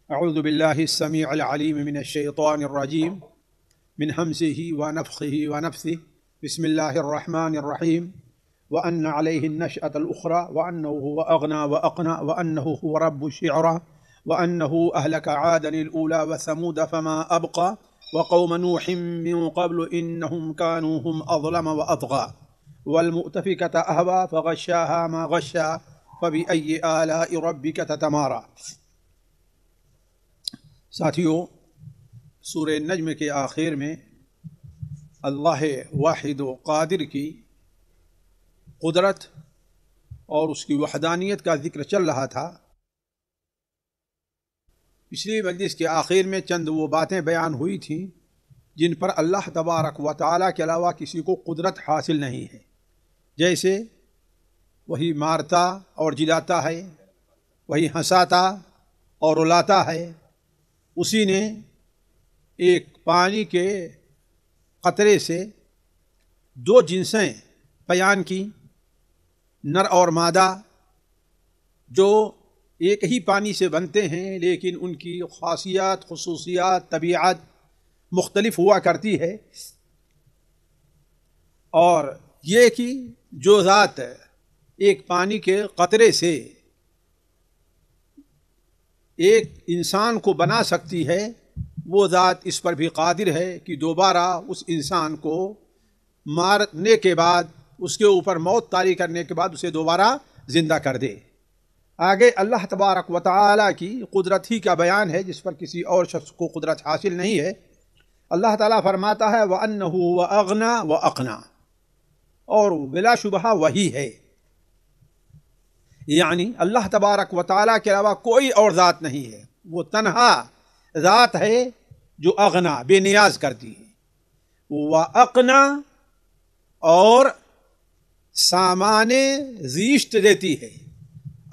اعوذ باللہ السمیع العلیم من الشیطان الرجیم من حمزه ونفخه ونفثه بسم اللہ الرحمن الرحیم وأن علیہ النشأة الأخرى وأنه هو أغنى وأقنى وأنه هو رب الشعرى وأنه أهلك عادا الأولى وثمود فما أبقى وقوم نوح من قبل إنهم كانوا هم أظلم وأطغى والمؤتفكة أهوى فغشاها ما غشى فبأي آلاء ربك تتمارى۔ ساتھیو، سورہ نجم کے آخر میں اللہ واحد و قادر کی قدرت اور اس کی وحدانیت کا ذکر چل رہا تھا۔ پچھلی مجلس کے آخر میں چند وہ باتیں بیان ہوئی تھیں جن پر اللہ تبارک و تعالیٰ کے علاوہ کسی کو قدرت حاصل نہیں ہے، جیسے وہی مارتا اور جلاتا ہے، وہی ہنساتا اور رلاتا ہے، اسی نے ایک پانی کے قطرے سے دو جنسیں بیان کی، نر اور مادہ، جو ایک ہی پانی سے بنتے ہیں لیکن ان کی خاصیات، خصوصیات، طبیعت مختلف ہوا کرتی ہے، اور یہ کہ جو ذات ایک پانی کے قطرے سے ایک انسان کو بنا سکتی ہے، وہ ذات اس پر بھی قادر ہے کہ دوبارہ اس انسان کو مارنے کے بعد، اس کے اوپر موت طاری کرنے کے بعد اسے دوبارہ زندہ کر دے۔ آگے اللہ تبارک و تعالیٰ کی قدرت ہی کا بیان ہے جس پر کسی اور شخص کو قدرت حاصل نہیں ہے۔ اللہ تعالیٰ فرماتا ہے وَأَنَّهُ وَأَغْنَى وَأَقْنَى، اور بلا شبہ وہی ہے، یعنی اللہ تبارک و تعالیٰ کے علاوہ کوئی اور ذات نہیں ہے، وہ تنہا ذات ہے جو اغنا، بے نیاز کرتی ہے، وَأَقْنَى، اور سامان زیشت دیتی ہے۔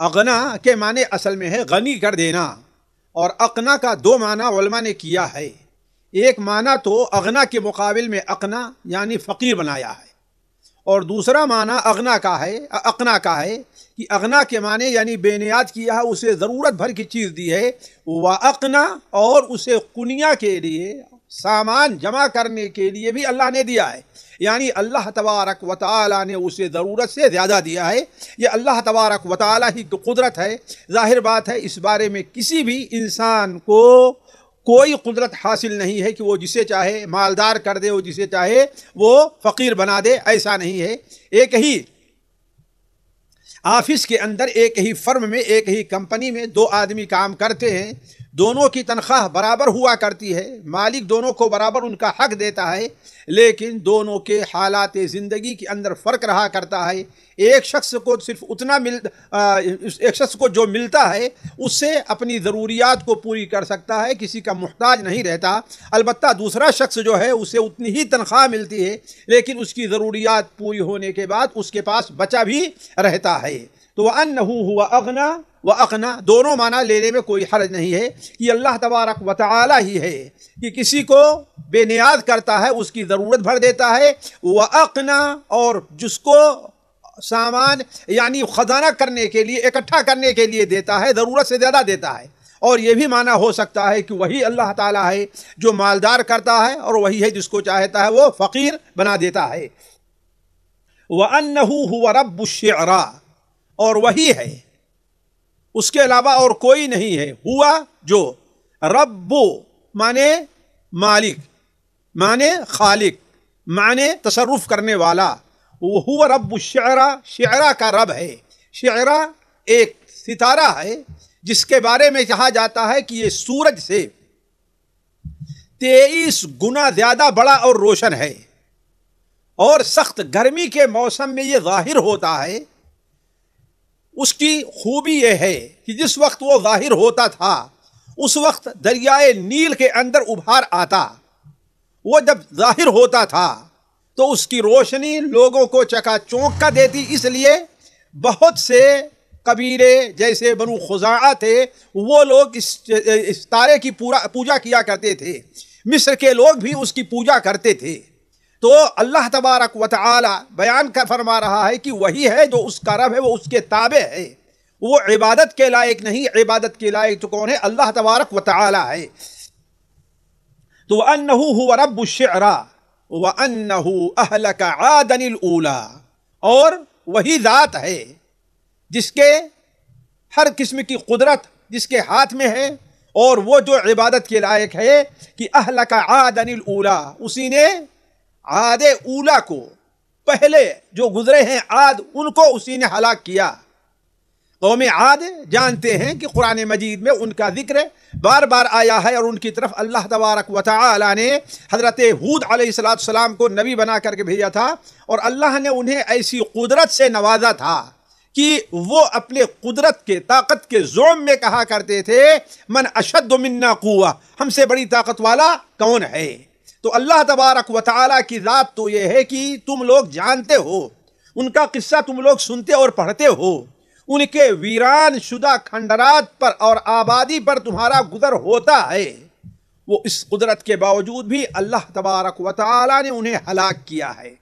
اغنا کے معنی اصل میں ہے غنی کر دینا، اور اقنا کا دو معنی علماء نے کیا ہے۔ ایک معنی تو اغنا کے مقابل میں اقنا یعنی فقیر بنایا ہے، اور دوسرا معنی اقنا کا ہے کہ اغنا کے معنی یعنی بے نیاز کیا ہے، اسے ضرورت بھر کی چیز دی ہے، وَأَقْنَى، اور اسے کنیا کے لیے، سامان جمع کرنے کے لیے بھی اللہ نے دیا ہے، یعنی اللہ تبارک و تعالیٰ نے اسے ضرورت سے زیادہ دیا ہے۔ یہ اللہ تبارک و تعالیٰ ہی کی قدرت ہے۔ ظاہر بات ہے اس بارے میں کسی بھی انسان کو کوئی قدرت حاصل نہیں ہے کہ وہ جسے چاہے مالدار کر دے، وہ جسے چاہے وہ فقیر بنا دے، ایسا نہیں ہے۔ ایک ہی آفس کے اندر، ایک ہی فرم میں، ایک ہی کمپنی میں دو آدمی کام کرتے ہیں، دونوں کی تنخواہ برابر ہوا کرتی ہے، مالک دونوں کو برابر ان کا حق دیتا ہے، لیکن دونوں کے حالات زندگی کے اندر فرق رہا کرتا ہے۔ ایک شخص کو صرف ایک شخص کو جو ملتا ہے اس سے اپنی ضروریات کو پوری کر سکتا ہے، کسی کا محتاج نہیں رہتا۔ البتہ دوسرا شخص جو ہے اسے اتنی ہی تنخواہ ملتی ہے لیکن اس کی ضروریات پوری ہونے کے بعد اس کے پاس بچا بھی رہتا ہے۔ تو وَأَنَّهُ هُوَ أَغْنَى وَأَقْنَى، دونوں معنی لینے میں کوئی حرج نہیں ہے کہ اللہ تبارک و تعالیٰ ہی ہے کہ کسی کو بے نیاز کرتا ہے، اس کی ضرورت بھر دیتا ہے، وَأَقْنَى، اور جس کو سامان یعنی خزانہ کرنے کے لیے، اکٹھا کرنے کے لیے دیتا ہے، ضرورت سے زیادہ دیتا ہے۔ اور یہ بھی معنی ہو سکتا ہے کہ وہی اللہ تعالیٰ ہے جو مالدار کرتا ہے، اور وہی ہے جس کو چاہتا ہے وہ فقیر بنا دیتا ہے۔ وَأَنَّهُ هُوَ رَبُّ الشِّعْرَى، اور وہی ہے، اس کے علاوہ اور کوئی نہیں ہے۔ ہوا جو، رب مانے مالک، مانے خالق، مانے تصرف کرنے والا، وہ رب الشعرا، شعرا کا رب ہے۔ شعرا ایک ستارہ ہے جس کے بارے میں کہا جاتا ہے کہ یہ سورج سے 23 گنا زیادہ بڑا اور روشن ہے، اور سخت گرمی کے موسم میں یہ ظاہر ہوتا ہے۔ اس کی خوبی یہ ہے کہ جس وقت وہ ظاہر ہوتا تھا اس وقت دریائے نیل کے اندر ابھار آتا، وہ جب ظاہر ہوتا تھا تو اس کی روشنی لوگوں کو چکا چونک کا دیتی، اس لیے بہت سے قبیلے جیسے بنو خزاعہ تھے، وہ لوگ اس تارے کی پوجا کیا کرتے تھے، مصر کے لوگ بھی اس کی پوجا کرتے تھے۔ تو اللہ تبارک و تعالی بیان کر فرما رہا ہے کہ وہی ہے جو اس کا رب ہے، وہ اس کے تابع ہے، وہ عبادت کے لائق نہیں، عبادت کے لائق تو کون ہے؟ اللہ تبارک و تعالی ہے۔ تو وَأَنَّهُ هُوَ رَبُّ الشِّعْرَى وَأَنَّهُ أَهْلَكَ عَادًا الْأُولَى، اور وہی ذات ہے جس کے ہر قسم کی قدرت جس کے ہاتھ میں ہے، اور وہ جو عبادت کے لائق ہے کہ أَهْلَكَ عَادًا الْأُولَى، اسی نے عاد اولا کو، پہلے جو گزرے ہیں عاد، ان کو اسی نے ہلاک کیا۔ قوم عاد جانتے ہیں کہ قرآن مجید میں ان کا ذکر بار بار آیا ہے، اور ان کی طرف اللہ تبارک و تعالی نے حضرت ہود علیہ السلام کو نبی بنا کر کے بھیجا تھا، اور اللہ نے انہیں ایسی قدرت سے نوازا تھا کہ وہ اپنے قدرت کے، طاقت کے زعم میں کہا کرتے تھے من اشد منا قوہ، ہم سے بڑی طاقت والا کون ہے؟ تو اللہ تبارک و تعالی کی ذات تو یہ ہے کہ تم لوگ جانتے ہو، ان کا قصہ تم لوگ سنتے اور پڑھتے ہو، ان کے ویران شدہ کھنڈرات پر اور آبادی پر تمہارا گزر ہوتا ہے، وہ اس قدرت کے باوجود بھی اللہ تبارک و تعالی نے انہیں ہلاک کیا ہے۔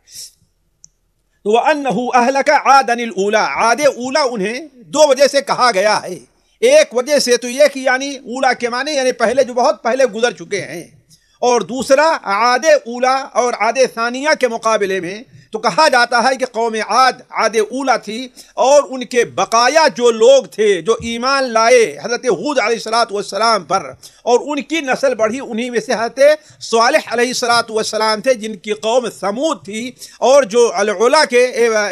تو وَأَنَّهُ أَهْلَكَ عَادًا الْأُولَى، عاد اولا انہیں دو وجہ سے کہا گیا ہے۔ ایک وجہ سے تو یہ کہ یعنی اولا کے معنی یعنی پہلے، جو بہت پہلے گزر چکے ہیں، اور دوسرا عاد اولا اور عاد ثانیہ کے مقابلے میں تو کہا جاتا ہے کہ قوم عاد اولا تھی، اور ان کے بقایا جو لوگ تھے جو ایمان لائے حضرت ہود علیہ السلام پر، اور ان کی نسل بڑھی، انہی میں سے حضرت صالح علیہ السلام تھے جن کی قوم ثمود تھی، اور جو العلا کے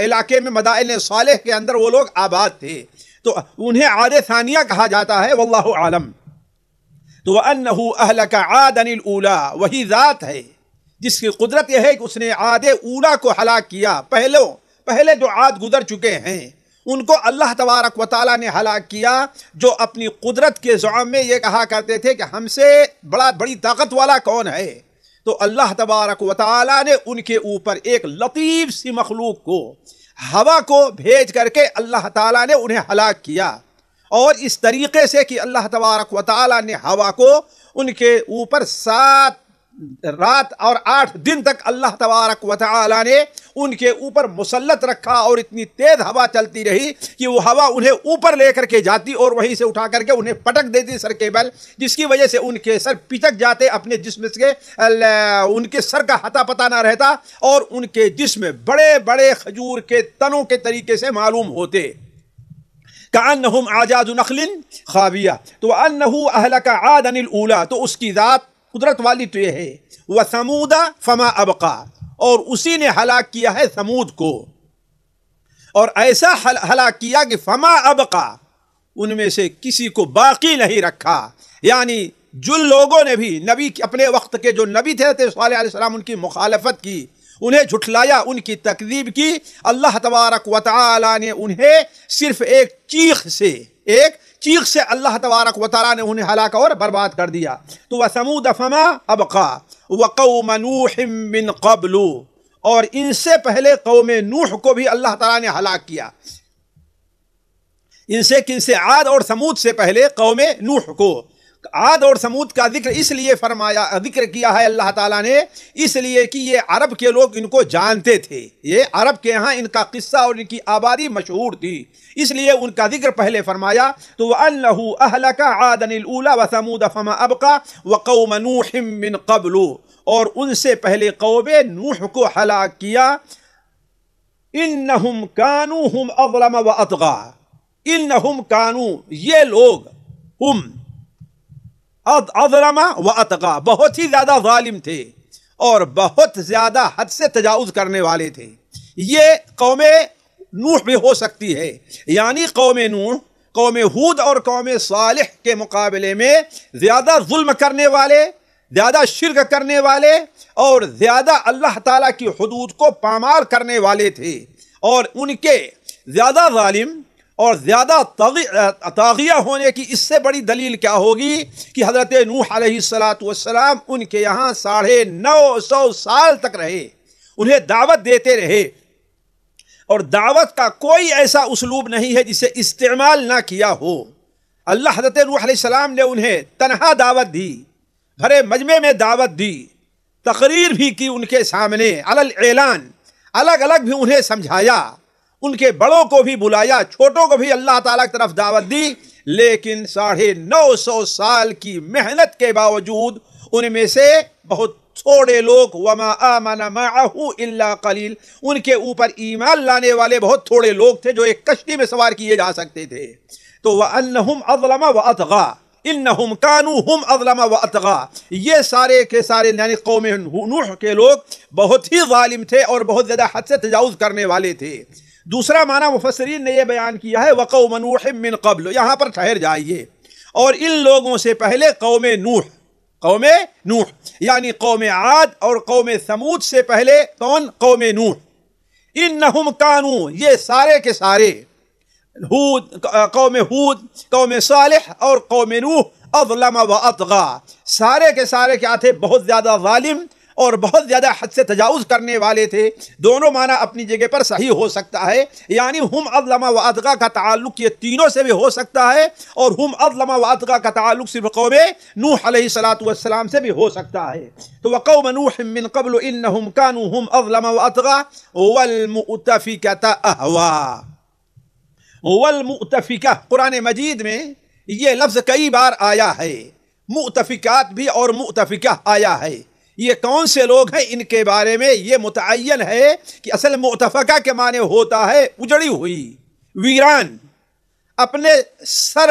علاقے میں مدائن صالح کے اندر وہ لوگ آباد تھے، تو انہیں عاد ثانیہ کہا جاتا ہے، واللہ عالم۔ تو وَأَنَّهُ أَهْلَكَ عَادًا الْأُولَى، وہی ذات ہے جس کی قدرت یہ ہے کہ اس نے عاد اولا کو ہلاک کیا، پہلے جو عاد گزر چکے ہیں ان کو اللہ تبارک و تعالی نے ہلاک کیا، جو اپنی قدرت کے زعم میں یہ کہا کرتے تھے کہ ہم سے بڑی طاقت والا کون ہے۔ تو اللہ تبارک و تعالی نے ان کے اوپر ایک لطیف سی مخلوق کو، ہوا کو بھیج کر کے اللہ تعالی نے انہیں ہلاک کیا، اور اس طریقے سے کہ اللہ تبارک و تعالی نے ہوا کو ان کے اوپر 7 رات اور 8 دن تک اللہ تبارک و تعالی نے ان کے اوپر مسلط رکھا، اور اتنی تیز ہوا چلتی رہی کہ وہ ہوا انہیں اوپر لے کر کے جاتی اور وہیں سے اٹھا کر کے انہیں پٹک دیتی سر کے بل، جس کی وجہ سے ان کے سر پچک جاتے اپنے جسم سے، ان کے سر کا ہتا پتہ نہ رہتا، اور ان کے جسم بڑے بڑے کھجور کے تنوں کے طریقے سے معلوم ہوتے، کأنہم اعجاز نخل خاویہ۔ تو وَأَنَّهُ أَهْلَكَ عَادًا الْأُولَى، تو اس کی ذات قدرت والی تو یہ ہے، وَثَمُودَ فَمَا أَبْقَى، اور اسی نے ہلاک کیا ہے ثمود کو، اور ایسا ہلاک کیا کہ فما ابقا، ان میں سے کسی کو باقی نہیں رکھا، یعنی جن لوگوں نے بھی نبی اپنے وقت کے جو نبی تھے صالح علیہ السلام، ان کی مخالفت کی، انہیں جھٹلایا، ان کی تکذیب کی، اللہ تبارک و تعالی نے انہیں صرف ایک چیخ سے اللہ تبارک و تعالی نے انہیں ہلاک اور برباد کر دیا۔ تو وَثَمُودَ فَمَا أَبْقَى وَقَوْمَ نُوحٍ مِّن قَبْلُ، اور ان سے پہلے قوم نوح کو بھی اللہ تعالی نے ہلاک کیا، ان سے کن سے؟ عاد اور ثمود سے پہلے قوم نوح کو۔ عاد اور ثمود کا ذکر اس لیے ذکر کیا ہے اللہ تعالیٰ نے، اس لیے کہ یہ عرب کے لوگ ان کو جانتے تھے، یہ عرب کے ہاں ان کا قصہ اور ان کی آبادی مشہور تھی، اس لیے ان کا ذکر پہلے فرمایا۔ تو وَأَنَّهُ أَهْلَكَ عَادًا الْأُولَى وَثَمُودَ فَمَا أَبْقَى وَقَوْمَ نُوحٍ مِّن قَبْلُ، اور ان سے پہلے قوم نوح کو ہلاک کیا۔ إِنَّهُمْ كَانُوا هُمْ أَظْلَمَ وَأَطْغَىٰ، إِنَّهُمْ كَانُوا، یہ لوگ، ہم اظلم و اتقا، بہت ہی زیادہ ظالم تھے اور بہت زیادہ حد سے تجاوز کرنے والے تھے۔ یہ قوم نوح بھی ہو سکتی ہے، یعنی قوم نوح، قوم ہود اور قوم صالح کے مقابلے میں زیادہ ظلم کرنے والے، زیادہ شرک کرنے والے، اور زیادہ اللہ تعالیٰ کی حدود کو پامال کرنے والے تھے، اور ان کے زیادہ ظالم اور زیادہ طاغیہ ہونے کی اس سے بڑی دلیل کیا ہوگی کہ حضرت نوح علیہ السلام ان کے یہاں 950 سال تک رہے، انہیں دعوت دیتے رہے، اور دعوت کا کوئی ایسا اسلوب نہیں ہے جسے استعمال نہ کیا ہو۔ اللہ حضرت نوح علیہ السلام نے انہیں تنہا دعوت دی، بھرے مجمع میں دعوت دی، تقریر بھی کی ان کے سامنے علی الاعلان، الگ الگ بھی انہیں سمجھایا، ان کے بڑوں کو بھی بلایا، چھوٹوں کو بھی اللہ تعالیٰ کی طرف دعوت دی، لیکن 950 سال کی محنت کے باوجود ان میں سے بہت تھوڑے لوگ، وما آمن معه الا قلیل، ان کے اوپر ایمان لانے والے بہت تھوڑے لوگ تھے جو ایک کشتی میں سوار کیے جا سکتے تھے۔ تو وَأَنَّهُمْ أَظْلَمَ وَأَطْغَىٰ، انہم کانوا ہم اظلم واطغیٰ، یہ سارے کے سارے یعنی قوم نوح کے لوگ بہت ہی ظالم تھے اور بہت زیادہ حد سے تجاوز کرنے والے تھے۔ دوسرا معنی مفسرین نے یہ بیان کیا ہے وقوم نوح من قبل، یہاں پر ٹھہر جائیے، اور ان لوگوں سے پہلے قوم نوح یعنی قوم عاد اور قوم ثمود سے پہلے کون؟ قوم نوح۔ انہم کانوا، یہ سارے کے سارے قوم ہود، قوم صالح اور قوم نوح، اظلم و اطغیٰ، سارے کے سارے کیا تھے؟ بہت زیادہ ظالم اور بہت زیادہ حد سے تجاوز کرنے والے تھے۔ دونوں معنی اپنی جگہ پر صحیح ہو سکتا ہے، یعنی ہم اظلم و اطغیٰ کا تعلق یہ تینوں سے بھی ہو سکتا ہے، اور ہم اظلم و اطغیٰ کا تعلق صرف قوم نوح علیہ السلام سے بھی ہو سکتا ہے۔ تو وقوم نوح من قبل انہم کانوا ہم اظلم و اطغیٰ والمؤتفکۃ اہوا۔ والمؤتفکہ، قرآن مجید میں یہ لفظ کئی بار آیا ہے، مؤتفکات بھی اور مؤتفکہ آیا ہے۔ یہ کون سے لوگ ہیں ان کے بارے میں یہ متعین ہے کہ اصل مؤتفکہ کے معنی ہوتا ہے اجڑی ہوئی، ویران، اپنے سر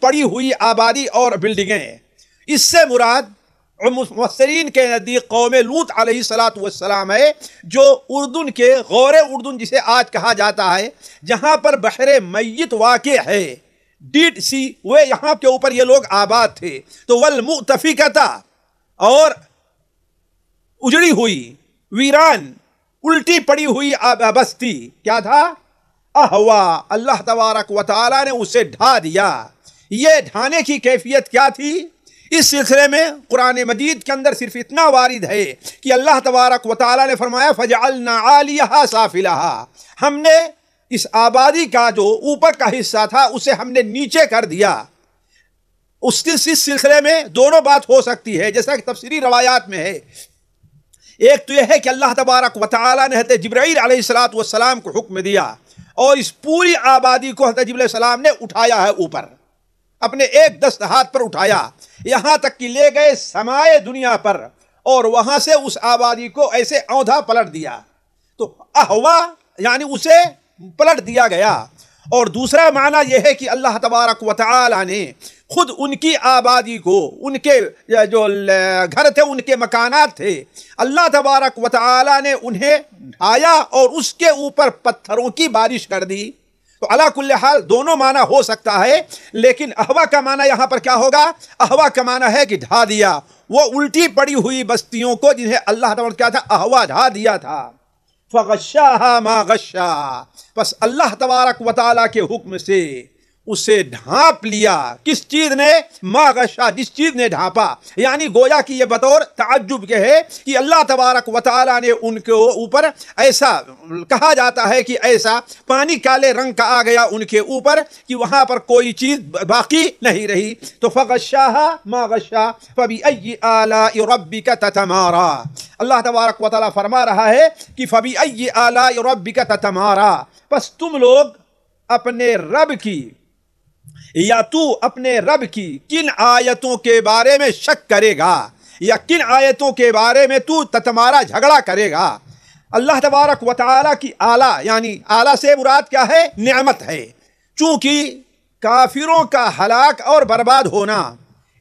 پڑی ہوئی آبادی اور بلڈنگیں۔ اس سے مراد مفسرین کے نزدیک قوم لوط علیہ السلام ہے، جو اردن کے غور اردن جسے آج کہا جاتا ہے، جہاں پر بحر میت واقع ہے، ڈیڈ سی، وہ یہاں کے اوپر یہ لوگ آباد تھے۔ تو والمؤتفکۃ، اور اجڑی ہوئی، ویران، الٹی پڑی ہوئی بستی کیا تھا؟ اہوا، اللہ تبارک و تعالیٰ نے اسے ڈھا دیا۔ یہ ڈھانے کی کیفیت کیا تھی؟ اس سلسلے میں قرآن مجید کے اندر صرف اتنا وارد ہے کہ اللہ تبارک و تعالیٰ نے فرمایا فَجَعَلْنَا عَالِيَهَا سَافِلَهَا، ہم نے اس آبادی کا جو اوپر کا حصہ تھا اسے ہم نے نیچے کر دیا۔ اس سلسلے میں دونوں بات ہو سکتی ہے، جیسا کہ تفسیری روایات میں ہے۔ ایک تو یہ ہے کہ اللہ تبارک و تعالیٰ نے حضرت جبرائیل علیہ السلام کو حکم دیا اور اس پوری آبادی کو حضرت جبرائیل علیہ السلام نے اٹھایا ہے اوپر، اپنے ایک دست ہاتھ پر اٹھایا، یہاں تک کہ لے گئے سمائے دنیا پر، اور وہاں سے اس آبادی کو ایسے اوندھا پلٹ دیا۔ تو اہوا یعنی اسے پلٹ دیا گیا۔ اور دوسرا معنی یہ ہے کہ اللہ تبارک و تعالی نے خود ان کی آبادی کو، ان کے جو گھر تھے، ان کے مکانات تھے، اللہ تبارک و تعالی نے انہیں ڈھایا اور اس کے اوپر پتھروں کی بارش کر دی۔ تو علا کل حال دونوں معنی ہو سکتا ہے، لیکن احوا کا معنی یہاں پر کیا ہوگا؟ احوا کا معنی ہے کہ ڈھا دیا، وہ الٹی پڑی ہوئی بستیوں کو جنہیں اللہ تعالیٰ کیا تھا؟ احوا، ڈھا دیا تھا۔ فغشاها ما غشا، بس اللہ تبارک و تعالیٰ کے حکم سے اسے ڈھانپ لیا۔ کس چیز نے؟ ما غشا، جس چیز نے ڈھانپا، یعنی گویا کہ یہ بطور تعجب کے ہے کہ اللہ تبارک و تعالیٰ نے ان کے اوپر ایسا کہا جاتا ہے کہ ایسا پانی کالے رنگ کا آ گیا ان کے اوپر کہ وہاں پر کوئی چیز باقی نہیں رہی۔ تو فغشاها ما غشا فبأي آلاء ربك تتمارى، اللہ تبارک و تعالیٰ فرما رہا ہے کہ فبأي آلاء ربك تتمارى، پس تم لوگ اپنے رب کی، یا تو اپنے رب کی کن آیتوں کے بارے میں شک کرے گا، یا کن آیتوں کے بارے میں تو تتمارا، جھگڑا کرے گا۔ اللہ تبارک و تعالیٰ کی آلہ، یعنی آلہ سے مراد کیا ہے؟ نعمت ہے، چونکہ کافروں کا ہلاک اور برباد ہونا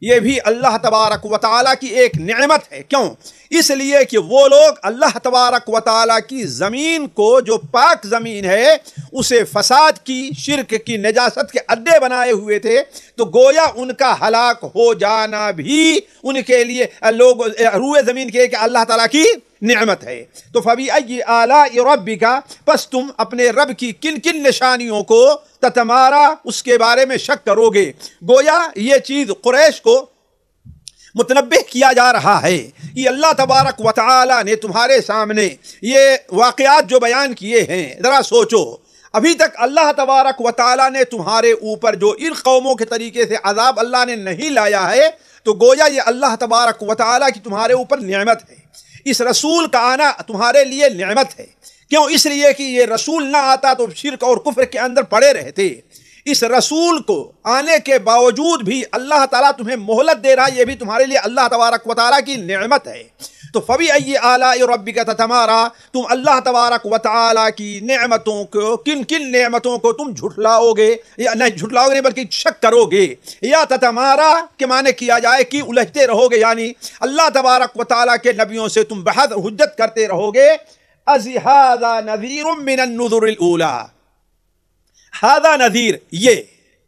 یہ بھی اللہ تبارک و تعالیٰ کی ایک نعمت ہے۔ کیوں؟ اس لیے کہ وہ لوگ اللہ تبارک و تعالیٰ کی زمین کو، جو پاک زمین ہے، اسے فساد کی، شرک کی، نجاست کے اڈے بنائے ہوئے تھے، تو گویا ان کا ہلاک ہو جانا بھی ان کے لیے، لوگ روئے زمین کے کہ اللہ تعالیٰ کی نعمت ہے۔ تو فبأي آلاء ربک، پس تم اپنے رب کی کن کن نشانیوں کو تتمارا، اس کے بارے میں شک کرو گے۔ گویا یہ چیز قریش کو متنبہ کیا جا رہا ہے کہ اللہ تبارک و تعالی نے تمہارے سامنے یہ واقعات جو بیان کیے ہیں، ذرا سوچو، ابھی تک اللہ تبارک و تعالی نے تمہارے اوپر جو ان قوموں کے طریقے سے عذاب اللہ نے نہیں لایا ہے، تو گویا یہ اللہ تبارک و تعالی کی تمہارے اوپر نعمت ہے۔ اس رسول کا آنا تمہارے لیے نعمت ہے کیوں؟ اس لیے کہ یہ رسول نہ آتا تو شرک اور کفر کے اندر پڑے رہتے۔ اس رسول کو آنے کے باوجود بھی اللہ تعالیٰ تمہیں مہلت دے رہا ہے، یہ بھی تمہارے لیے اللہ تبارک و تعالیٰ کی نعمت ہے۔ تو فَبِأَيِّ آلَاءِ رَبِّكَ تَتَمَارَىٰ، تم اللہ تبارک و تعالیٰ کی نعمتوں کو، کن کن نعمتوں کو تم جھٹلاؤ گے، یا نہیں جھٹلاؤ گے نہیں بلکہ شک کرو گے، یا تتمارا کے معنی کیا جائے کہ الجھتے رہو گے، یعنی اللہ تبارک و تعالیٰ کے نبیوں سے تم بحث حجت کرتے رہو گے۔ هَذَا نَذِيرٌ مِّنَ النُّذُرِ الْأُولَىٰ، ہادہ نذیر،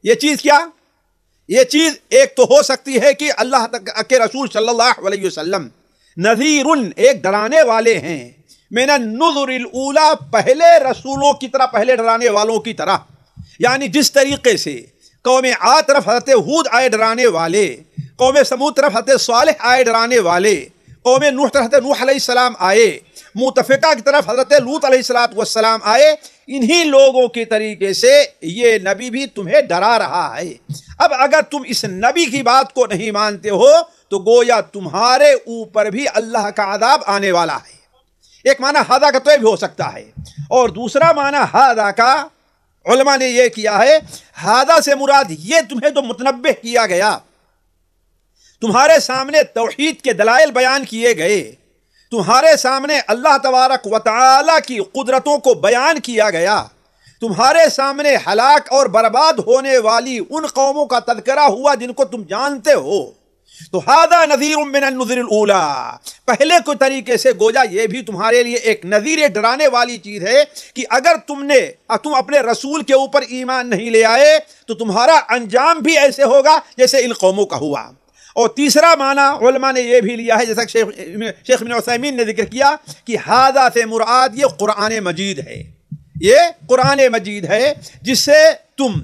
یہ چیز کیا؟ یہ چیز ایک تو ہو سکتی ہے کہ اللہ کے رسول صلی اللہ علیہ وسلم نذیر، ایک ڈرانے والے ہیں، من النذر الاولیٰ، پہلے رسولوں کی طرح، پہلے ڈرانے والوں کی طرح، یعنی جس طریقے سے قوم عاد طرف حضرت ہود آئے ڈرانے والے، قوم سمود طرف حضرت صالح آئے ڈرانے والے، قوم نوح طرف حضرت نوح علیہ السلام آئے، متفقہ کی طرف حضرت لوط علیہ السلام آئے، انہی لوگوں کے طریقے سے یہ نبی بھی تمہیں ڈرا رہا ہے۔ اب اگر تم اس نبی کی بات کو نہیں مانتے ہو تو گویا تمہارے اوپر بھی اللہ کا عذاب آنے والا ہے۔ ایک معنی ہادہ کا تو یہ بھی ہو سکتا ہے، اور دوسرا معنی ہادہ کا علماء نے یہ کیا ہے، ہادہ سے مراد یہ تمہیں جو متنبہ کیا گیا، تمہارے سامنے توحید کے دلائل بیان کیے گئے، تمہارے سامنے اللہ تبارک و تعالی کی قدرتوں کو بیان کیا گیا، تمہارے سامنے ہلاک اور برباد ہونے والی ان قوموں کا تذکرہ ہوا جن کو تم جانتے ہو، تو ہذا نذیر من النذر الاولیٰ، پہلے کو طریقے سے گویا یہ بھی تمہارے لیے ایک نذیر، ڈرانے والی چیز ہے کہ اگر تم اپنے رسول کے اوپر ایمان نہیں لے آئے تو تمہارا انجام بھی ایسے ہوگا جیسے ان قوموں کا ہوا۔ اور تیسرا معنی علماء نے یہ بھی لیا ہے، جیسا شیخ ابن عثیمین نے ذکر کیا کہ ہذا سے مراد یہ قرآن مجید ہے، یہ قرآن مجید ہے جس سے تم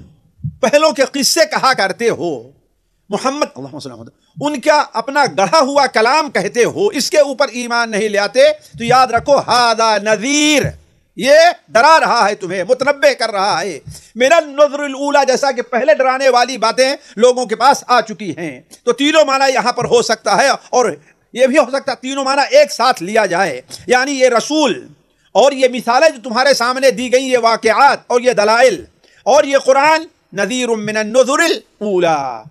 پہلوں کے قصے کہا کرتے ہو، محمد اللہم صلی اللہ علیہ وسلم ان کا اپنا گڑھا ہوا کلام کہتے ہو، اس کے اوپر ایمان نہیں لاتے، تو یاد رکھو ہذا نذیر، یہ ڈرا رہا ہے تمہیں، متنبہ کر رہا ہے، من النذر الاولیٰ، جیسا کہ پہلے ڈرانے والی باتیں لوگوں کے پاس آ چکی ہیں۔ تو تینوں معنی یہاں پر ہو سکتا ہے، اور یہ بھی ہو سکتا ہے تینوں معنی ایک ساتھ لیا جائے، یعنی یہ رسول اور یہ مثالیں جو تمہارے سامنے دی گئی، یہ واقعات اور یہ دلائل اور یہ قرآن، نذیر من النذر الاولیٰ۔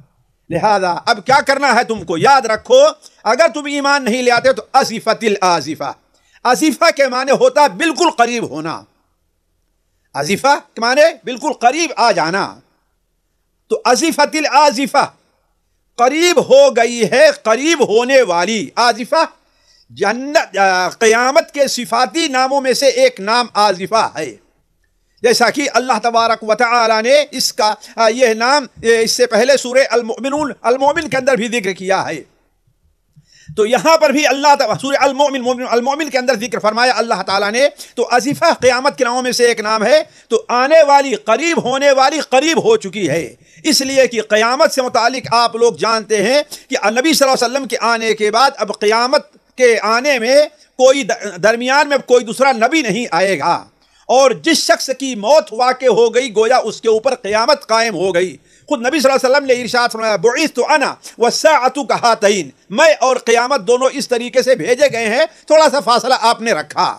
لہذا اب کیا کرنا ہے تم کو؟ یاد رکھو، اگر تم ایمان نہیں لے آتے تو آزفت الآزفہ، آزفہ کے معنی ہوتا ہے بالکل قریب ہونا، آزفہ کے معنی بالکل قریب آ جانا، تو آزفت الآزفہ قریب ہو گئی ہے، قریب ہونے والی۔ آزفہ جنت قیامت کے صفاتی ناموں میں سے ایک نام آزفہ ہے، جیسا کہ اللہ تبارک و تعالی نے اس کا یہ نام اس سے پہلے سورہ المومن کے اندر بھی ذکر کیا ہے، تو یہاں پر بھی اللہ سورہ المومن کے اندر ذکر فرمایا اللہ تعالیٰ نے۔ تو آزفہ قیامت کے ناموں میں سے ایک نام ہے، تو آنے والی، قریب ہونے والی، قریب ہو چکی ہے، اس لیے کہ قیامت سے متعلق آپ لوگ جانتے ہیں کہ نبی صلی اللہ علیہ وسلم کے آنے کے بعد اب قیامت کے آنے میں کوئی درمیان میں کوئی دوسرا نبی نہیں آئے گا، اور جس شخص کی موت واقع ہو گئی گویا اس کے اوپر قیامت قائم ہو گئی۔ خود نبی صلی اللہ علیہ وسلم نے ارشاد فرمایا، بعثت انا والساعۃ کہاتین، میں اور قیامت دونوں اس طریقے سے بھیجے گئے ہیں، تھوڑا سا فاصلہ آپ نے رکھا۔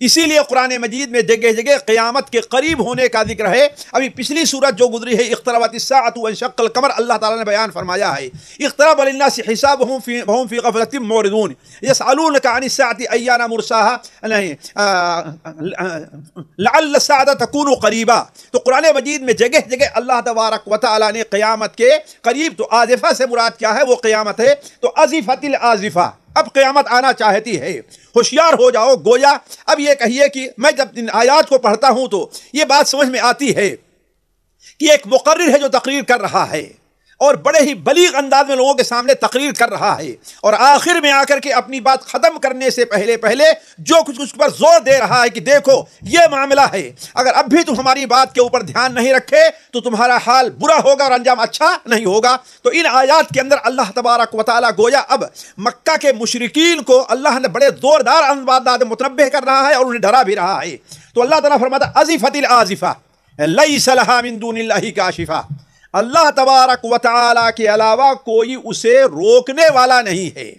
اسی لیے قرآن مجید میں جگہ جگہ قیامت کے قریب ہونے کا ذکر ہے۔ ابھی پچھلی سورت جو گزری ہے، اقتربت الساعۃ وانشق القمر، اللہ تعالیٰ نے بیان فرمایا ہے، اقترب للناس حسابهم وهم في غفلة معرضون يسألونك عن الساعة أيان مرساها لعل الساعة تكون قریبا۔ تو قرآن مجید میں جگہ جگہ اللہ تبارک و تعالیٰ نے قیامت کے قریب، تو آزفہ سے مراد کیا ہے؟ وہ قیامت ہے۔ تو آزفت الآزفہ، اب قیامت آنا چاہتی ہے، ہوشیار ہو جاؤ۔ گویا اب یہ کہیے کہ میں جب ان آیات کو پڑھتا ہوں تو یہ بات سمجھ میں آتی ہے کہ ایک مقرر ہے جو تقریر کر رہا ہے، اور بڑے ہی بلیغ انداز میں لوگوں کے سامنے تقریر کر رہا ہے، اور آخر میں آ کر کے اپنی بات ختم کرنے سے پہلے جو کچھ اس پر زور دے رہا ہے کہ دیکھو یہ معاملہ ہے، اگر اب بھی تم ہماری بات کے اوپر دھیان نہیں رکھے تو تمہارا حال برا ہوگا اور انجام اچھا نہیں ہوگا۔ تو ان آیات کے اندر اللہ تبارک و تعالیٰ گویا اب مکہ کے مشرکین کو اللہ نے بڑے زوردار انداز میں متنبہ کر رہا ہے اور انہیں ڈرا بھی رہا ہے۔ تو اللہ تعالیٰ فرماتا آزفت الآزفہ لیس لہا من دون اللہ کاشفہ، اللہ تبارک و تعالیٰ کے علاوہ کوئی اسے روکنے والا نہیں ہے۔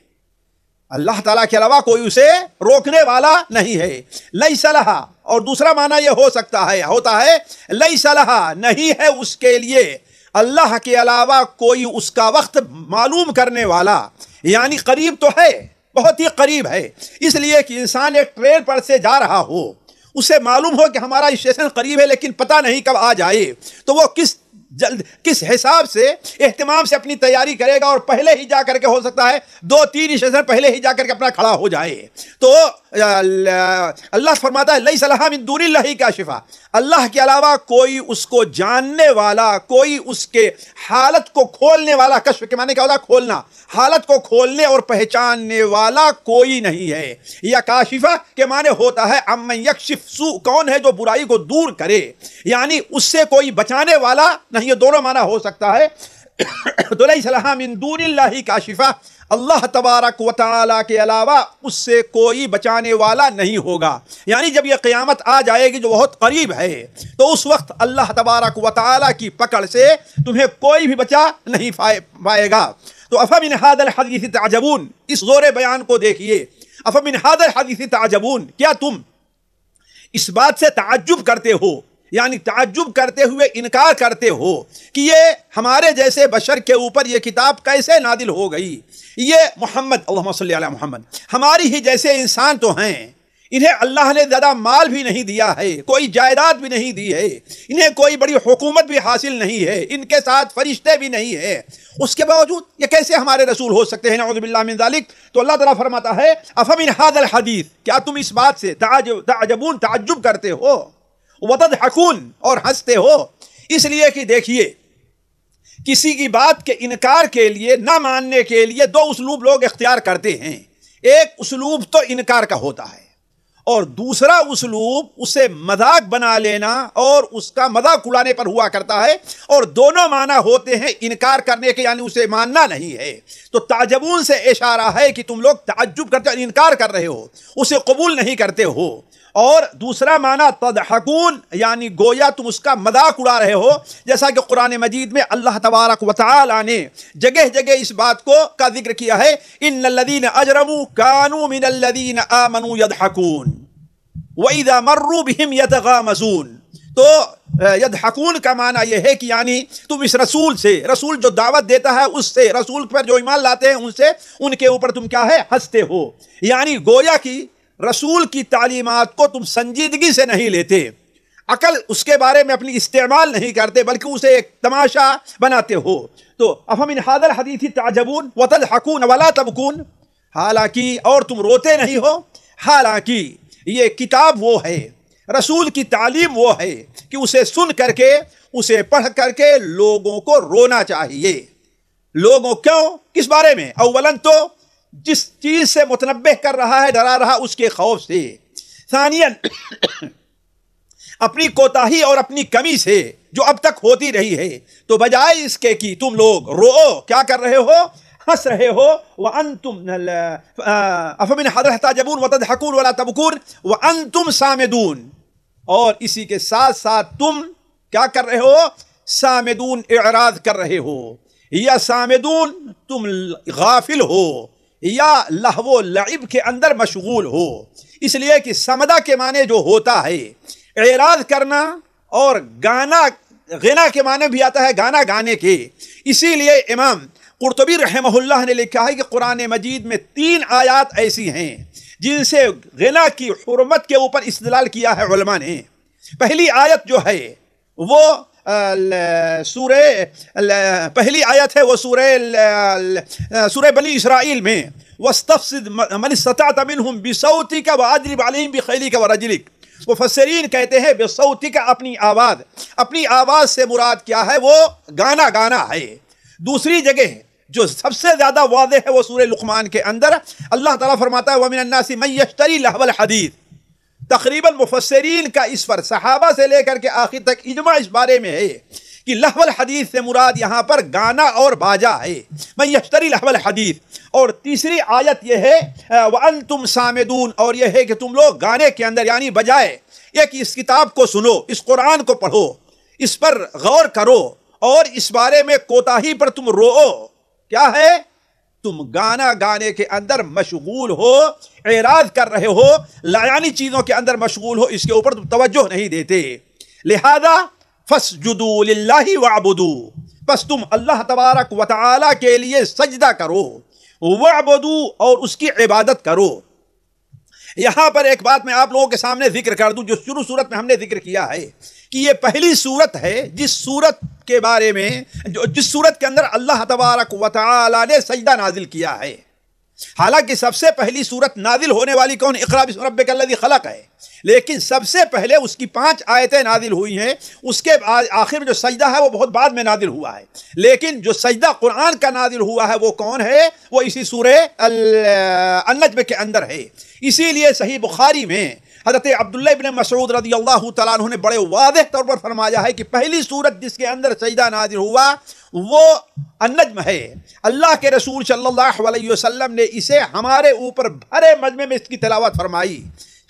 اللہ تعالیٰ کے علاوہ کوئی اسے روکنے والا نہیں ہے. لیس لہا، اور دوسرا معنی یہ ہو سکتا ہے، ہوتا ہے لیس لہا، نہیں ہے اس کے لیے اللہ کے علاوہ کوئی اس کا وقت معلوم کرنے والا. یعنی قریب تو ہے، بہت ہی قریب ہے، اس لیے کہ انسان ایک ٹرین پر سے جا رہا ہو، اسے معلوم ہو کہ ہمارا اسٹیشن قریب ہے لیکن پتہ نہیں کب آ جائے، تو وہ کس حساب سے اہتمام سے اپنی تیاری کرے گا، اور پہلے ہی جا کر کے ہو سکتا ہے 2-3 اسٹیشن پہلے ہی جا کر کے اپنا کھڑا ہو جائے. تو اللہ فرماتا ہے لیس لہا من دون اللہ کاشفہ، اللہ کے علاوہ کوئی اس کو جاننے والا، کوئی اس کے حالت کو کھولنے والا، کشف کے معنی کیا ہوتا ہے؟ کھولنا، حالت کو کھولنے اور پہچاننے والا کوئی نہیں ہے. یا کاشفہ کے معنی ہوتا ہے امن یکشف سوء، کون ہے جو برائی کو دور کرے، یعنی اس سے کوئی بچانے والا نہیں. یہ دونوں معنی ہو سکتا ہے. تو لیس لہا من دون اللہ کاشفہ، اللہ تبارک و تعالی کے علاوہ اس سے کوئی بچانے والا نہیں ہوگا. یعنی جب یہ قیامت آ جائے گی جو بہت قریب ہے، تو اس وقت اللہ تبارک و تعالی کی پکڑ سے تمہیں کوئی بھی بچا نہیں پائے گا. تو افمن ھذا الحدیث تعجبون، اس زور بیان کو دیکھیے. افمن ھذا الحدیث تعجبون، کیا تم اس بات سے تعجب کرتے ہو، یعنی تعجب کرتے ہوئے انکار کرتے ہو کہ یہ ہمارے جیسے بشر کے اوپر یہ کتاب کیسے نازل ہو گئی؟ یہ محمد، اللہم صلی علی محمد، ہماری ہی جیسے انسان تو ہیں، انہیں اللہ نے زیادہ مال بھی نہیں دیا ہے، کوئی جائیداد بھی نہیں دی ہے، انہیں کوئی بڑی حکومت بھی حاصل نہیں ہے، ان کے ساتھ فرشتے بھی نہیں ہیں، اس کے باوجود یہ کیسے ہمارے رسول ہو سکتے ہیں؟ نعوذ باللہ من ذالک. تو اللہ تعالیٰ فرماتا ہے افمن ھذا الحدیث، کیا تم اس بات سے تعجبون، تعجب کرتے ہو، وتضحکون، اور ہنستے ہو. اس لیے کہ دیکھیے، کسی کی بات کے انکار کے لیے، نہ ماننے کے لیے 2 اسلوب لوگ اختیار کرتے ہیں. ایک اسلوب تو انکار کا ہوتا ہے، اور دوسرا اسلوب اسے مذاق بنا لینا اور اس کا مذاق اڑانے پر ہوا کرتا ہے، اور دونوں معنی ہوتے ہیں انکار کرنے کے، یعنی اسے ماننا نہیں ہے. تو تعجبون سے اشارہ ہے کہ تم لوگ تعجب کرتے ہو، انکار کر رہے ہو، اسے قبول نہیں کرتے ہو. اور دوسرا معنی تضحکون، یعنی گویا تم اس کا مذاق اڑا رہے ہو، جیسا کہ قرآن مجید میں اللہ تبارک و تعالی نے جگہ جگہ اس بات کا ذکر کیا ہے. ان الذین اجرموا كانوا من الذین آمنوا يضحكون واذا مروا بهم يتغامزون. تو یضحکون کا معنی یہ ہے کہ یعنی تم اس رسول سے، رسول جو دعوت دیتا ہے اس سے، رسول پر جو ایمان لاتے ہیں ان سے، ان کے اوپر تم کیا ہے؟ ہنستے ہو. یعنی گویا کی رسول کی تعلیمات کو تم سنجیدگی سے نہیں لیتے، عقل اس کے بارے میں اپنی استعمال نہیں کرتے، بلکہ اسے ایک تماشا بناتے ہو. تو افمن ھذا الحدیث تعجبون وتضحکون ولا تبکون، حالانکہ اور تم روتے نہیں ہو، حالانکہ یہ کتاب وہ ہے، رسول کی تعلیم وہ ہے کہ اسے سن کر کے، اسے پڑھ کر کے لوگوں کو رونا چاہیے. لوگوں کیوں؟ کس بارے میں؟ اولاً تو جس چیز سے متنبہ کر رہا ہے، ڈرا رہا، اس کے خوف سے. ثانیاً اپنی کوتاہی اور اپنی کمی سے جو اب تک ہوتی رہی ہے، تو بجائے اس کے کہ تم لوگ رو، کیا کر رہے ہو؟ ہنس رہے ہو. وَأَنْتُمْ أَفَمِنْ ھذَا تَعْجَبُونَ وَتَضْحَكُونَ وَلَا تَبْكُونَ وَأَنْتُمْ سَامِدُونَ، اور اسی کے ساتھ ساتھ تم کیا کر رہے ہو؟ سامدون، اعراض کر رہے ہو. یا سامدون تم غافل ہو، یا لہو و لعب کے اندر مشغول ہو. اس لیے کہ سمدہ کے معنی جو ہوتا ہے اعراض کرنا، اور گانا، غنا کے معنی بھی آتا ہے گانا گانے کے. اسی لیے امام قرطبی رحمہ اللہ نے لکھا ہے کہ قرآن مجید میں 3 آیات ایسی ہیں جن سے غنا کی حرمت کے اوپر استدلال کیا ہے علماء نے. پہلی آیت جو ہے وہ پہلی آیت ہے وہ سورہ بنی اسرائیل میں، وَاسْتَفْسِدْ مَنِ اسْتَطَعْتَ مِنْهُمْ بِصَوْتِكَ وَأَضْرِبْ عَلَيْهِمْ بِخَيْلِكَ وَرَجِلِكَ. مفسرین کہتے ہیں بصوتک، اپنی آواز، اپنی آواز سے مراد کیا ہے؟ وہ گانا گانا ہے. دوسری جگہ جو سب سے زیادہ واضح ہے وہ سورہ لقمان کے اندر اللہ تعالیٰ فرماتا ہے وَمِنَ النَّاسِ مَن يَشْتَرِي لَهْوَ الْحَدِيثِ. تقریباً مفسرین کا اس پر، صحابہ سے لے کر کے آخر تک اجماع اس بارے میں ہے کہ لہو الحدیث سے مراد یہاں پر گانا اور باجا ہے. مَن يَشْتَرِي لَهْوَ الْحَدِيثِ. اور تیسری آیت یہ ہے وَأَنْتُمْ سَامِدُونَ، اور یہ ہے کہ تم لوگ گانے کے اندر، یعنی بجائے یہ کہ اس کتاب کو سنو، اس قرآن کو پڑھو، اس پر غور کرو، اور اس بارے میں کوتاہی پر تم رو، کیا ہے؟ تم گانا گانے کے اندر مشغول ہو، اعراض کر رہے ہو، لایانی چیزوں کے اندر مشغول ہو، اس کے اوپر تم توجہ نہیں دیتے. لہذا فاسجدوا للہ واعبدوا، بس تم اللہ تبارک و تعالی کے لیے سجدہ کرو، واعبدوا اور اس کی عبادت کرو. یہاں پر ایک بات میں آپ لوگوں کے سامنے ذکر کر دوں جو شروع صورت میں ہم نے ذکر کیا ہے کہ یہ پہلی صورت ہے جس صورت کے بارے میں جس صورت کے اندر اللہ تبارک و تعالی نے سجدہ نازل کیا ہے. حالانکہ سب سے پہلی صورت نازل ہونے والی کون؟ اقرا باسم ربک الذی خلق ہے، لیکن سب سے پہلے اس کی 5 آیتیں نازل ہوئی ہیں. اس کے آخر جو سجدہ ہے وہ بہت بعد میں نازل ہوا ہے، لیکن جو سجدہ قرآن کا نازل ہوا ہے وہ کون ہے؟ وہ اسی سورہ النجم کے اندر ہے. اسی لیے صحیح بخاری میں حضرت عبداللہ ابن مسعود رضی اللہ تعالیٰ عنہ نے بڑے واضح طور پر فرمایا ہے کہ پہلی صورت جس کے اندر سجدہ نازل ہوا وہ النجم ہے. اللہ کے رسول صلی اللہ علیہ وسلم نے اسے ہمارے اوپر بھرے مجمع میں اس کی تلاوت فرمائی،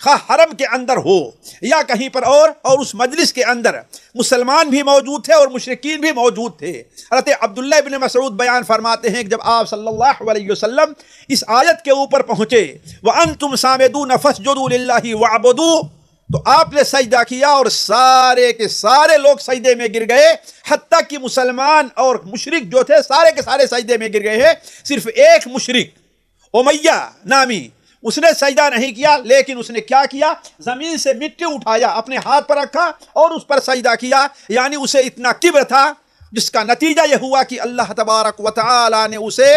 خواہ حرم کے اندر ہو یا کہیں پر اور اس مجلس کے اندر مسلمان بھی موجود تھے اور مشرکین بھی موجود تھے. حضرت عبداللہ ابن مسعود بیان فرماتے ہیں کہ جب آپ صلی اللہ علیہ وسلم اس آیت کے اوپر پہنچے وَأَنْتُمْ سَامِدُونَ فَاسْجُدُوا لِلَّهِ وَاعْبُدُوا، تو آپ نے سجدہ کیا اور سارے کے سارے لوگ سجدے میں گر گئے، حتیٰ کہ مسلمان اور مشرک جو تھے سارے کے سارے سجدے میں گر گئے ہیں. صرف ایک مشرک امیہ نامی اس نے سجدہ نہیں کیا، لیکن اس نے کیا کیا؟ زمین سے مٹی اٹھایا، اپنے ہاتھ پر رکھا اور اس پر سجدہ کیا. یعنی اسے اتنا کبر تھا جس کا نتیجہ یہ ہوا کہ اللہ تبارک و تعالی نے اسے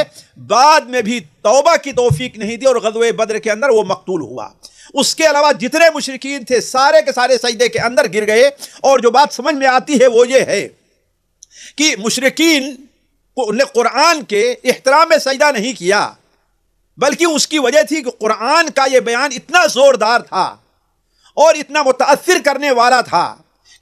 بعد میں بھی توبہ کی توفیق نہیں دی اور غزوہ بدر کے اندر وہ مقتول ہوا. اس کے علاوہ جتنے مشرکین تھے سارے کے سارے سجدے کے اندر گر گئے. اور جو بات سمجھ میں آتی ہے وہ یہ ہے کہ مشرکین نے قرآن کے احترام میں سجدہ نہیں کیا، بلکہ اس کی وجہ تھی کہ قرآن کا یہ بیان اتنا زوردار تھا اور اتنا متاثر کرنے والا تھا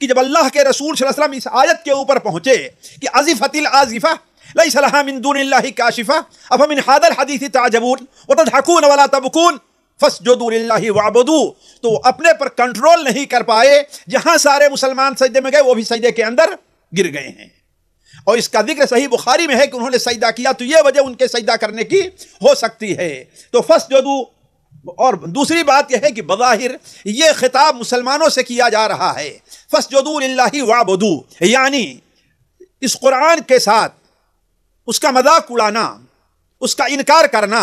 کہ جب اللہ کے رسول صلی اللہ علیہ وسلم اس آیت کے اوپر پہنچے کہ ازفت الازفہ لیس لها من دون اللہ کاشفہ افمن هذا الحدیث تعجبون وتضحکون ولا تبکون فاسجدوا للہ واعبدوا، تو اپنے پر کنٹرول نہیں کر پائے. جہاں سارے مسلمان سجدے میں گئے وہ بھی سجدے کے اندر گر گئے ہیں. اور اس کا ذکر صحیح بخاری میں ہے کہ انہوں نے سجدہ کیا، تو یہ وجہ ان کے سجدہ کرنے کی ہو سکتی ہے. تو فاسجدوا. اور دوسری بات یہ ہے کہ بظاہر یہ خطاب مسلمانوں سے کیا جا رہا ہے، فاسجدوا للہ واعبدوا، یعنی اس قرآن کے ساتھ اس کا مذاق اڑانا، اس کا انکار کرنا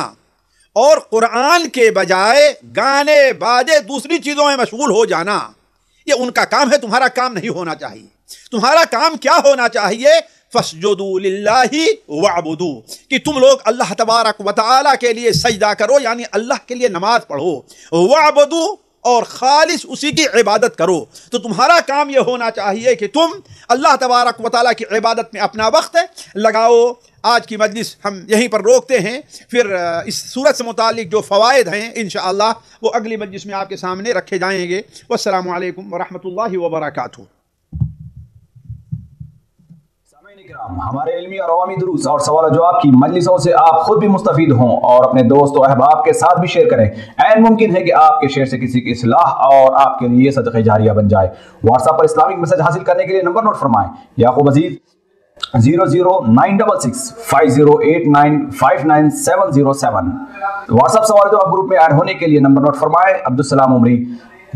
اور قرآن کے بجائے گانے باجے دوسری چیزوں میں مشغول ہو جانا، یہ ان کا کام ہے. تمہارا کام نہیں ہونا چاہیے. تمہارا کام کیا ہونا چاہیے؟ فاسجدوا للہ واعبدوا، کہ تم لوگ اللہ تبارک و تعالی کے لیے سجدہ کرو، یعنی اللہ کے لیے نماز پڑھو، واعبدوا اور خالص اسی کی عبادت کرو. تو تمہارا کام یہ ہونا چاہیے کہ تم اللہ تبارک و تعالی کی عبادت میں اپنا وقت لگاؤ. آج کی مجلس ہم یہیں پر روکتے ہیں، پھر اس سورت سے متعلق جو فوائد ہیں انشاءاللہ وہ اگلی مجلس میں آپ کے سامنے رکھے جائیں گے. والسلام علیکم ورحمۃ اللہ وبرکاتہ. ہمارے علمی اور عوامی دروس اور سوال و جواب کی مجلسوں سے آپ خود بھی مستفید ہوں اور اپنے دوست و احباب کے ساتھ بھی شیئر کریں. عین ممکن ہے کہ آپ کے شیئر سے کسی کی اصلاح اور آپ کے لیے صدقہ جاریہ بن جائے. واٹس ایپ پر اسلامک میسج حاصل کرنے کے لیے نمبر نوٹ فرمائیں: یعقوب عزیز 00966 5089 59707. واٹس ایپ سوال و جواب گروپ میں ایڈ ہونے کے لیے نمبر نوٹ فرمائیں: عبدالسلام عمری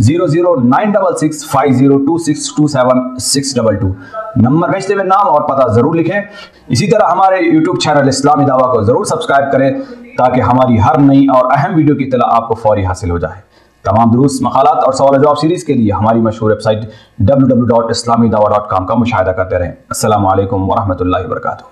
00966 502627 622. نمبر بھیجتے ہوئے نام اور پتہ ضرور لکھیں. اسی طرح ہمارے یوٹیوب چینل اسلامی دعویٰ کو ضرور سبسکرائب کریں تاکہ ہماری ہر نئی اور اہم ویڈیو کی اطلاع آپ کو فوری حاصل ہو جائے. تمام دروس، مقالات اور سوال جواب سیریز کے لیے ہماری مشہور ویب سائٹ www.islamidawah.com کا مشاہدہ کرتے رہیں. السلام علیکم ورحمۃ اللہ وبرکاتہ.